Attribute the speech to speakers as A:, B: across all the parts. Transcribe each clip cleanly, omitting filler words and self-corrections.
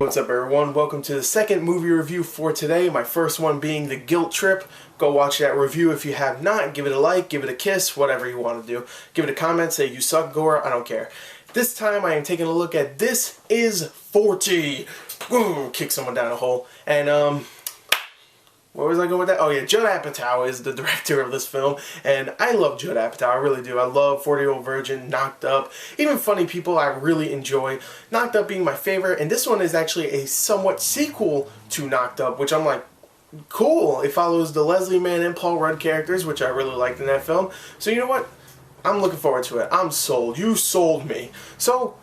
A: What's up everyone, welcome to the second movie review for today, my first one being The Guilt Trip. Go watch that review if you have not, give it a like, give it a kiss, whatever you want to do. Give it a comment, say you suck Gore, I don't care. This time I am taking a look at This Is 40. Ooh, kick someone down a hole. And where was I going with that? Oh yeah, Judd Apatow is the director of this film, and I love Judd Apatow, I really do. I love 40-Year-Old Virgin, Knocked Up, even Funny People I really enjoy. Knocked Up being my favorite, and this one is actually a somewhat sequel to Knocked Up, which I'm like, cool. It follows the Leslie Mann and Paul Rudd characters, which I really liked in that film. So you know what? I'm looking forward to it. I'm sold. You sold me. So,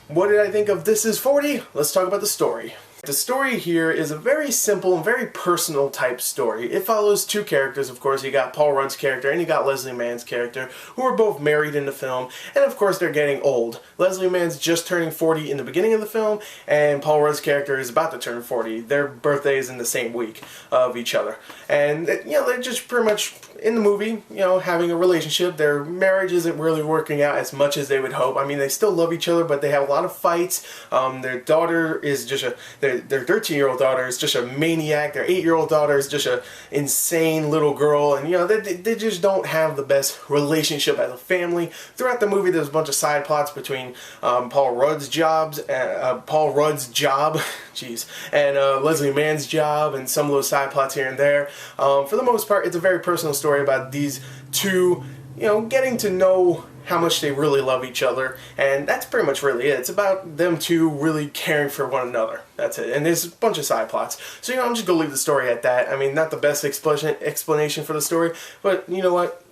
A: what did I think of This Is 40? Let's talk about the story. The story here is a very simple and very personal type story. It follows two characters, of course. You got Paul Rudd's character and you got Leslie Mann's character, who are both married in the film, and of course they're getting old. Leslie Mann's just turning 40 in the beginning of the film, and Paul Rudd's character is about to turn 40. Their birthday is in the same week of each other. And, you know, they're just pretty much, in the movie, you know, having a relationship. Their marriage isn't really working out as much as they would hope. I mean, they still love each other, but they have a lot of fights. Their daughter is just their 13-year-old daughter is just a maniac. Their 8-year-old daughter is just a insane little girl, and you know they just don't have the best relationship as a family. Throughout the movie, there's a bunch of side plots between Paul Rudd's job, jeez, and Leslie Mann's job, and some of those side plots here and there. For the most part, it's a very personal story about these two, you know, getting to know how much they really love each other, and that's pretty much really it. It's about them two really caring for one another. That's it. And there's a bunch of side plots. So, you know, I'm just going to leave the story at that. I mean, not the best explanation for the story, but you know what?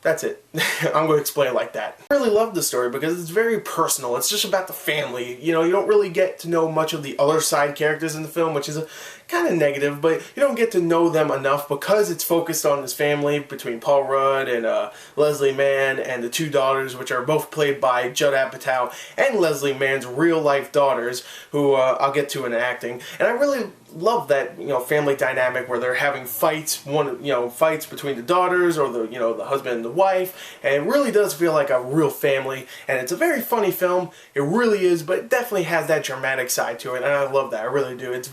A: That's it. I'm going to explain it like that. I really love the story because it's very personal. It's just about the family. You know, you don't really get to know much of the other side characters in the film, which is a kind of negative, but you don't get to know them enough because it's focused on this family between Paul Rudd and Leslie Mann and the two daughters, which are both played by Judd Apatow and Leslie Mann's real-life daughters, who I'll get to in acting. And I really love that, you know, family dynamic where they're having fights, fights between the daughters or the, you know, the husband and the wife, and it really does feel like a real family. And it's a very funny film, it really is, but it definitely has that dramatic side to it, and I love that, I really do. It's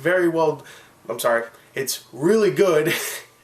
A: it's really good,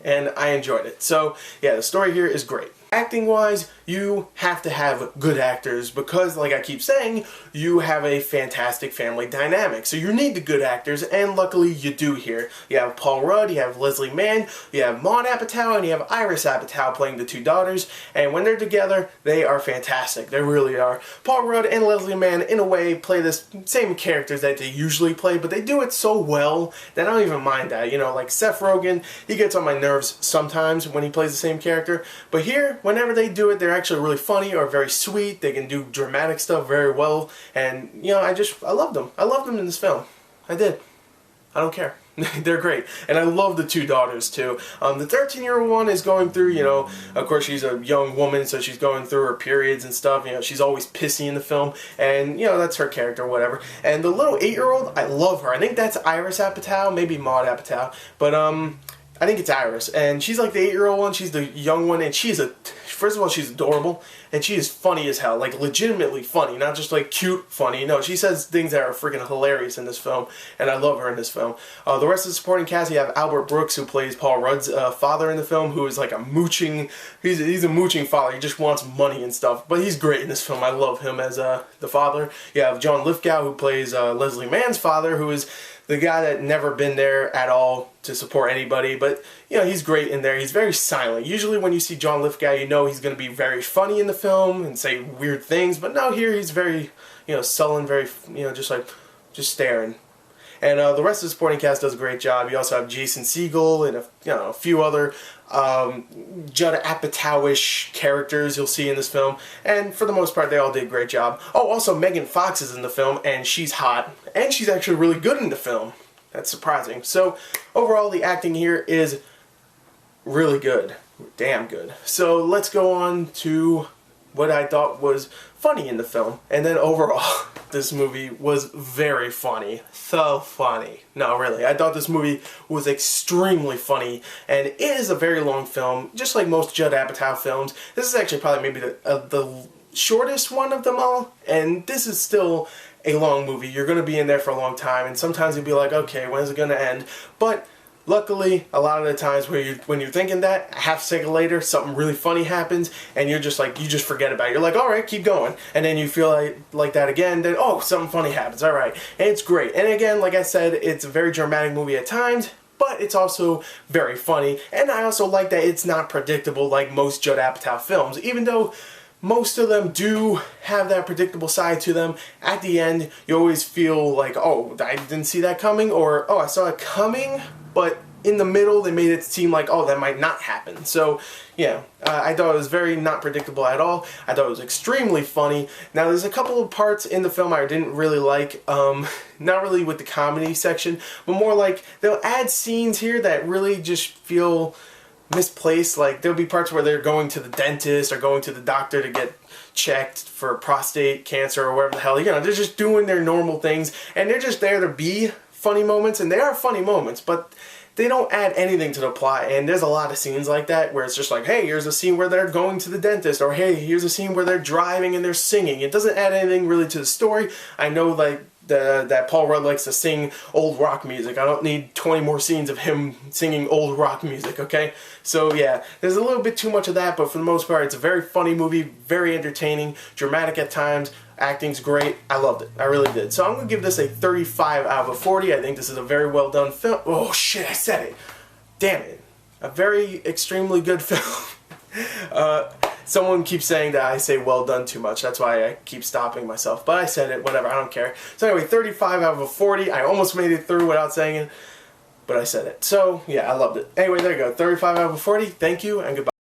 A: and I enjoyed it. So yeah, the story here is great. Acting wise, you have to have good actors because, like I keep saying, you have a fantastic family dynamic. So you need the good actors, and luckily you do here. You have Paul Rudd, you have Leslie Mann, you have Maude Apatow, and you have Iris Apatow playing the two daughters, and when they're together, they are fantastic. They really are. Paul Rudd and Leslie Mann, in a way, play the same characters that they usually play, but they do it so well that I don't even mind that. You know, like Seth Rogen, he gets on my nerves sometimes when he plays the same character, but here, whenever they do it, they're actually really funny or very sweet. They can do dramatic stuff very well, and you know, I love them. I love them in this film. I did. I don't care. They're great. And I love the two daughters too. The 13-year-old one is going through, you know, of course she's a young woman, so she's going through her periods and stuff. You know, she's always pissy in the film, and you know, that's her character, whatever. And the little 8-year-old, I love her. I think that's Iris Apatow, maybe Maude Apatow, but I think it's Iris, and she's like the 8-year-old one, she's the young one, and first of all, she's adorable, and she is funny as hell, like legitimately funny, not just like cute funny. No, she says things that are freaking hilarious in this film, and I love her in this film. The rest of the supporting cast, you have Albert Brooks, who plays Paul Rudd's father in the film, who is like a mooching, he's a mooching father, he just wants money and stuff, but he's great in this film. I love him as the father. You have John Lithgow, who plays Leslie Mann's father, who is the guy that never been there at all to support anybody, but you know, he's great in there. He's very silent. Usually when you see John Lithgow, you know he's going to be very funny in the film and say weird things, but no, here he's very, you know, sullen, very, you know, just staring. And the rest of the supporting cast does a great job. You also have Jason Segel and a few other Judd Apatow-ish characters you'll see in this film, and for the most part they all did a great job. Oh, also Megan Fox is in the film, and she's hot, and she's actually really good in the film. That's surprising. So overall, the acting here is really good, damn good. So let's go on to what I thought was funny in the film, and then overall this movie was very funny. So funny. No, really, I thought this movie was extremely funny, and it is a very long film, just like most Judd Apatow films. This is actually probably maybe the shortest one of them all, and this is still a long movie. You're going to be in there for a long time, and sometimes you'll be like, okay, when is it going to end? But luckily, a lot of the times when you're thinking that, a half second later, something really funny happens, and you're just like, you just forget about it. You're like, all right, keep going. And then you feel like that again, then, oh, something funny happens. All right. And it's great. And again, like I said, it's a very dramatic movie at times, but it's also very funny. And I also like that it's not predictable like most Judd Apatow films, even though most of them do have that predictable side to them. At the end, you always feel like, oh, I didn't see that coming, or, oh, I saw it coming, but in the middle, they made it seem like, oh, that might not happen. So, yeah, I thought it was very not predictable at all. I thought it was extremely funny. Now, there's a couple of parts in the film I didn't really like, not really with the comedy section, but more like they'll add scenes here that really just feel misplaced. Like, there'll be parts where they're going to the dentist or going to the doctor to get checked for prostate cancer or whatever the hell. You know, they're just doing their normal things, and they're just there to be funny moments, and they are funny moments, but they don't add anything to the plot. And there's a lot of scenes like that where it's just like, hey, here's a scene where they're going to the dentist, or hey, here's a scene where they're driving and they're singing. It doesn't add anything really to the story. I know, like, that Paul Rudd likes to sing old rock music. I don't need 20 more scenes of him singing old rock music, okay? So yeah, there's a little bit too much of that, but for the most part, it's a very funny movie, very entertaining, dramatic at times, acting's great. I loved it. I really did. So I'm going to give this a 35 out of 40. I think this is a very well done film. Oh shit, I said it. Damn it. A very extremely good film. Someone keeps saying that I say well done too much. That's why I keep stopping myself. But I said it, whatever, I don't care. So anyway, 35 out of 40. I almost made it through without saying it, but I said it. So yeah, I loved it. Anyway, there you go. 35 out of 40. Thank you and goodbye.